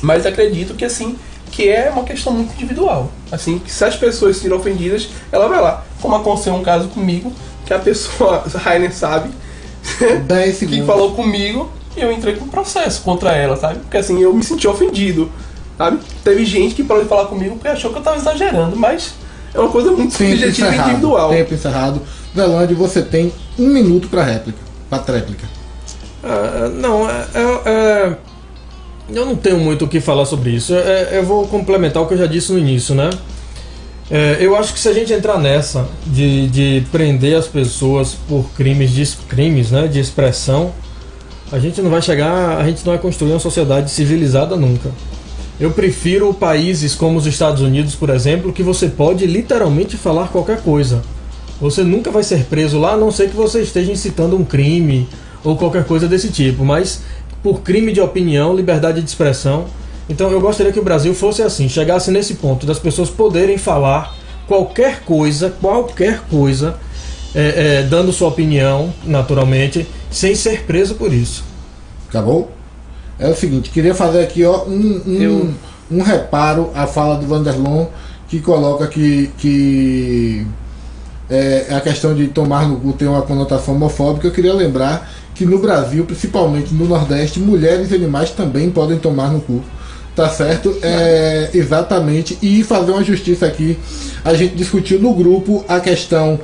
Mas acredito que assim, que é uma questão muito individual. Assim, que se as pessoas se sentirem ofendidas, ela vai lá. Como aconteceu um caso comigo, que a pessoa, a Rainer sabe, 10 que segundos. falou comigo e eu entrei com um processo contra ela, sabe? Porque assim, eu me senti ofendido, sabe? Teve gente que parou de falar comigo porque achou que eu tava exagerando, mas é uma coisa muito Tempo subjetiva e encerrado. individual. Tempo encerrado. Velândio, você tem 1 minuto para réplica. Para tréplica. Eu não tenho muito o que falar sobre isso. Eu vou complementar o que eu já disse no início, né? Eu acho que se a gente entrar nessa de prender as pessoas por crimes, né, de expressão, a gente não vai construir uma sociedade civilizada nunca. Eu prefiro países como os Estados Unidos, por exemplo, que você pode literalmente falar qualquer coisa. Você nunca vai ser preso lá, a não ser que você esteja incitando um crime ou qualquer coisa desse tipo, mas por crime de opinião, liberdade de expressão. Então eu gostaria que o Brasil fosse assim, chegasse nesse ponto das pessoas poderem falar qualquer coisa, dando sua opinião, naturalmente, sem ser preso por isso. Acabou? É o seguinte, queria fazer aqui ó, um reparo à fala do Vanderlon, que coloca que a questão de tomar no cu tem uma conotação homofóbica. Eu queria lembrar que no Brasil, principalmente no Nordeste, mulheres e animais também podem tomar no cu. Tá certo? Exatamente. E fazer uma justiça aqui. A gente discutiu no grupo a questão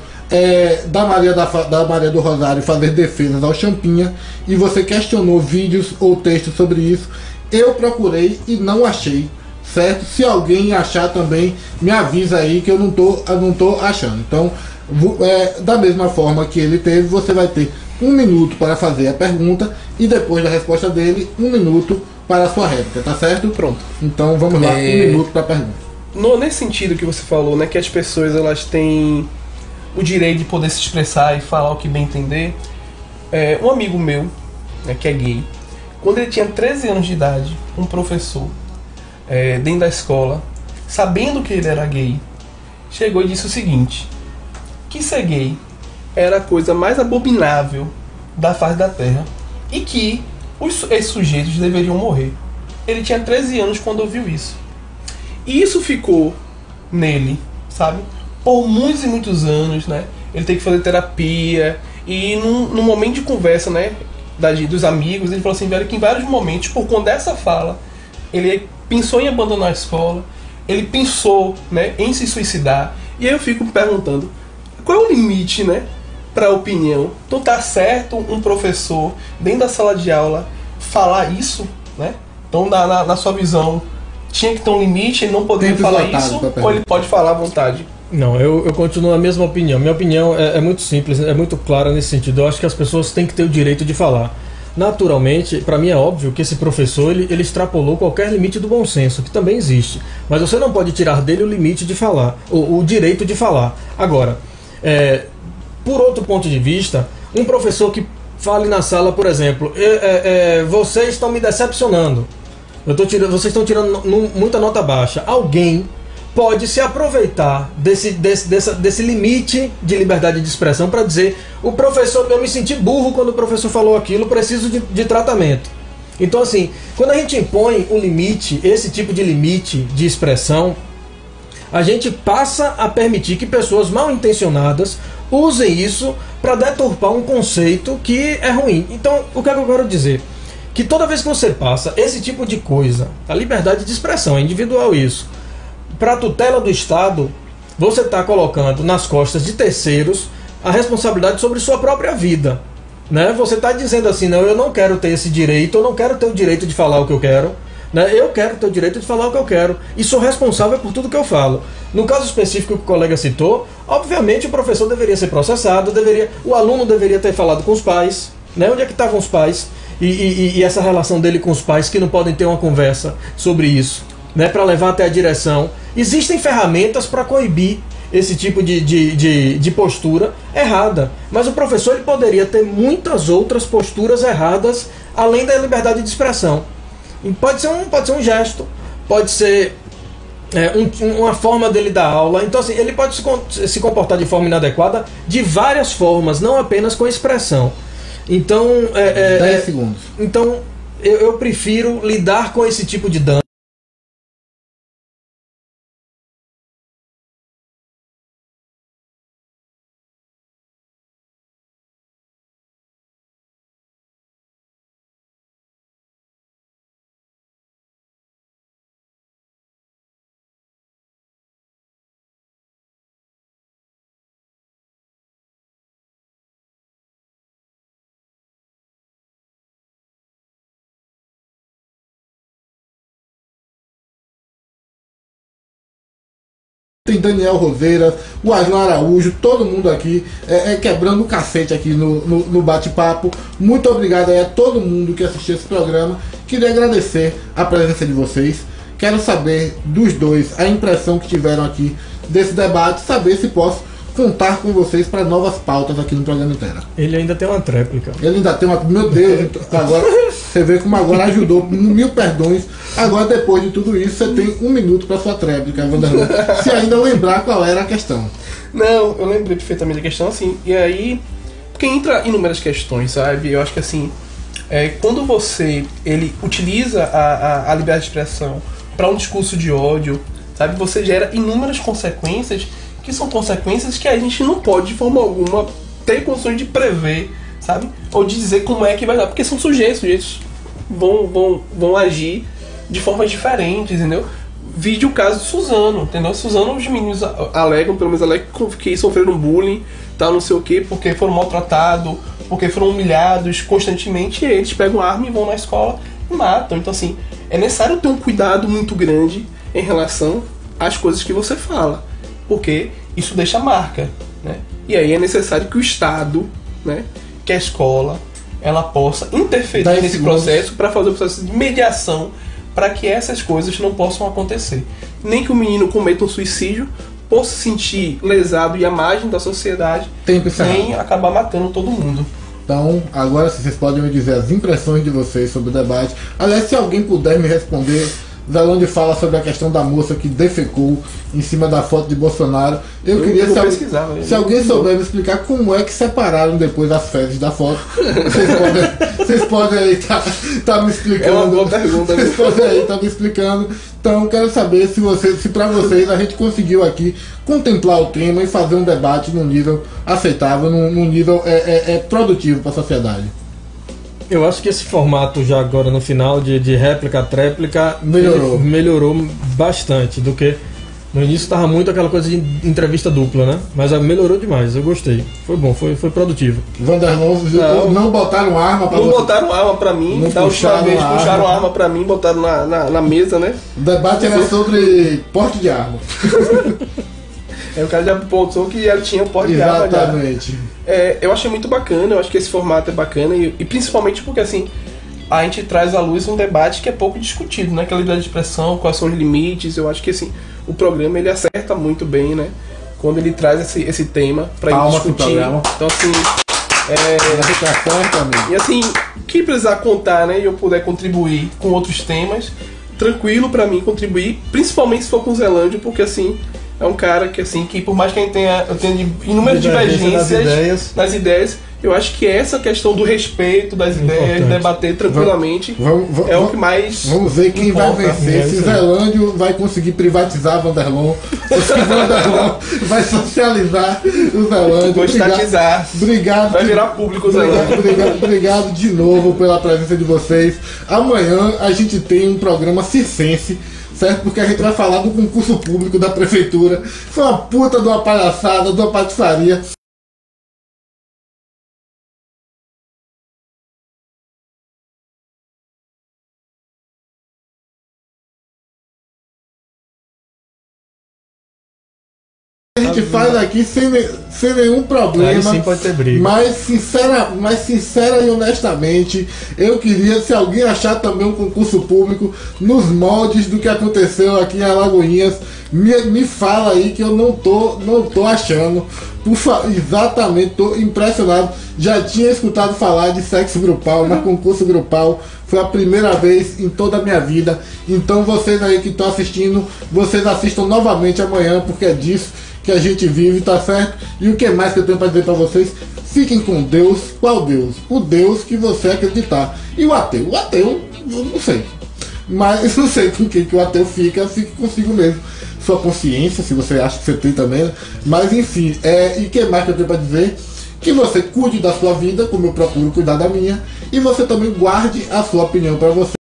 da Maria do Rosário fazer defesas ao Champinha. E você questionou vídeos ou textos sobre isso. Eu procurei e não achei. Certo? Se alguém achar também, me avisa aí que eu não tô achando. Então, da mesma forma que ele teve, você vai ter 1 minuto para fazer a pergunta e depois da resposta dele, 1 minuto para a sua réplica, tá certo? Pronto. Então vamos lá, 1 minuto para a pergunta. Nesse sentido que você falou, né, que as pessoas elas têm o direito de poder se expressar e falar o que bem entender. Um amigo meu, né, que é gay, quando ele tinha 13 anos de idade, um professor dentro da escola, sabendo que ele era gay, chegou e disse o seguinte: que ser gay era a coisa mais abominável da face da terra e que esses sujeitos deveriam morrer. Ele tinha 13 anos quando ouviu isso. E isso ficou nele, sabe? Por muitos e muitos anos, né? Ele tem que fazer terapia. E num momento de conversa, né, dos amigos, ele falou assim, velho, que em vários momentos, por conta dessa fala, ele pensou em abandonar a escola, ele pensou, né, em se suicidar. E aí eu fico me perguntando, qual é o limite, né, para a opinião? Então tá certo um professor dentro da sala de aula falar isso, né? Então na sua visão tinha que ter um limite, ele não poderia falar isso, ou ele pode falar à vontade? Não, eu continuo a mesma opinião. Minha opinião é muito simples, é muito clara nesse sentido. Eu acho que as pessoas têm que ter o direito de falar. Naturalmente, para mim é óbvio que esse professor ele extrapolou qualquer limite do bom senso, que também existe. Mas você não pode tirar dele o limite de falar, o direito de falar. Agora, por outro ponto de vista, um professor que fale na sala, por exemplo, vocês estão me decepcionando, vocês estão tirando muita nota baixa. Alguém pode se aproveitar desse limite de liberdade de expressão para dizer: o professor, eu me senti burro quando o professor falou aquilo, preciso de tratamento. Então, assim, quando a gente impõe um limite, esse tipo de limite de expressão, a gente passa a permitir que pessoas mal intencionadas usem isso para deturpar um conceito que é ruim. Então, o que é que eu quero dizer? Que toda vez que você passa esse tipo de coisa, a liberdade de expressão, é individual isso, para a tutela do Estado, você está colocando nas costas de terceiros a responsabilidade sobre sua própria vida, né? Você está dizendo assim, não, eu não quero ter esse direito, eu não quero ter o direito de falar o que eu quero, né? Eu quero ter o direito de falar o que eu quero e sou responsável por tudo que eu falo. No caso específico que o colega citou, obviamente o professor deveria ser processado, o aluno deveria ter falado com os pais, né? Onde é que estavam os pais? E essa relação dele com os pais, que não podem ter uma conversa sobre isso, né, para levar até a direção. Existem ferramentas para coibir esse tipo de postura errada, mas o professor ele poderia ter muitas outras posturas erradas além da liberdade de expressão. E pode ser um gesto, pode ser uma forma dele dar aula. Então, assim, ele pode se comportar de forma inadequada de várias formas, não apenas com expressão. Então, 10 segundos. Então, eu prefiro lidar com esse tipo de dano. Tem Daniel Roseira, o Aslan Araújo, todo mundo aqui quebrando o cacete aqui no bate-papo. Muito obrigado aí a todo mundo que assistiu esse programa. Queria agradecer a presença de vocês. Quero saber dos dois a impressão que tiveram aqui desse debate, saber se posso contar com vocês para novas pautas aqui no programa inteiro. Ele ainda tem uma tréplica. Ele ainda tem uma... Meu Deus, então, agora você vê como agora ajudou. 1000 perdões. Agora, depois de tudo isso, você tem 1 minuto para sua tréplica, Vanderlei. Se ainda lembrar qual era a questão. Não, eu lembrei perfeitamente a questão, assim. E aí, porque entra inúmeras questões, sabe? Eu acho que, assim, quando ele utiliza a liberdade de expressão para um discurso de ódio, sabe? Você gera inúmeras consequências que são consequências que a gente não pode, de forma alguma, ter condições de prever, sabe? Ou de dizer como é que vai dar, porque são sujeitos vão agir de formas diferentes, entendeu? Vide o caso de Suzano, entendeu? Suzano, os meninos alegam que sofreram bullying, tal, não sei o que, porque foram maltratados, porque foram humilhados constantemente, e eles pegam arma e vão na escola e matam. Então, assim, é necessário ter um cuidado muito grande em relação às coisas que você fala, porque isso deixa marca, né? E aí é necessário que o Estado, né, que a escola, ela possa interferir nesse processo para fazer o processo de mediação para que essas coisas não possam acontecer. Nem que o menino cometa um suicídio, possa se sentir lesado e à margem da sociedade, nem acabar matando todo mundo. Então, agora vocês podem me dizer as impressões de vocês sobre o debate. Aliás, se alguém puder me responder, Zalande fala sobre a questão da moça que defecou em cima da foto de Bolsonaro. Eu queria se alguém souber me explicar como é que separaram depois as fezes da foto. Vocês podem aí tá me explicando. É uma boa pergunta. Vocês podem aí tá me explicando. Então quero saber se para vocês a gente conseguiu aqui contemplar o tema e fazer um debate num nível aceitável, num nível produtivo para a sociedade. Eu acho que esse formato já agora no final de réplica, tréplica melhorou bastante do que no início estava muito aquela coisa de entrevista dupla, né? Mas melhorou demais, eu gostei. Foi bom, foi produtivo. Vanderlon, não botaram arma para você? Não botaram arma para mim, da última vez puxaram arma para mim, botaram na mesa, né? O debate era sobre porte de arma. O cara já apontou que ela tinha porte de arma. Exatamente. Eu achei muito bacana, eu acho que esse formato é bacana e principalmente porque assim a gente traz à luz um debate que é pouco discutido, né? Que é a liberdade de expressão, quais são os limites. Eu acho que assim, o programa ele acerta muito bem, né? Quando ele traz esse tema pra gente discutir. Então assim, e assim, que precisar contar, né? E eu puder contribuir com outros temas, tranquilo pra mim contribuir, principalmente se for com o Zelândio, porque assim é um cara que assim, que por mais que a gente tenha inúmeras divergências nas ideias, eu acho que essa questão do respeito das ideias, debater tranquilamente, é o que mais vamos ver quem importa. Vai vencer, se Zelândio vai conseguir privatizar Vanderlon, ou se Vanderlon vai socializar o Zelândio. Vou estatizar. Obrigado. Vai virar público o Zelândio. Obrigado de novo pela presença de vocês. Amanhã a gente tem um programa circense, certo? Porque a gente vai falar do concurso público da prefeitura. Foi uma puta de uma palhaçada, de uma patifaria. A gente faz aqui sem nenhum problema. Aí sim pode ter briga. Mas sincera e honestamente, eu queria, se alguém achar também um concurso público nos moldes do que aconteceu aqui em Alagoinhas, Me fala aí que eu não tô achando. Exatamente, tô impressionado. Já tinha escutado falar de sexo grupal, mas concurso grupal foi a primeira vez em toda a minha vida. Então vocês aí que estão assistindo, vocês assistam novamente amanhã, porque é disso que a gente vive, tá certo? E o que mais que eu tenho para dizer para vocês? Fiquem com Deus. Qual Deus? O Deus que você acreditar. E o ateu? O ateu, eu não sei. Mas não sei com quem que o ateu fica, fique consigo mesmo. Sua consciência, se você acha que você tem também, né? Mas enfim, e o que mais que eu tenho para dizer? Que você cuide da sua vida, como eu procuro cuidar da minha, e você também guarde a sua opinião para você.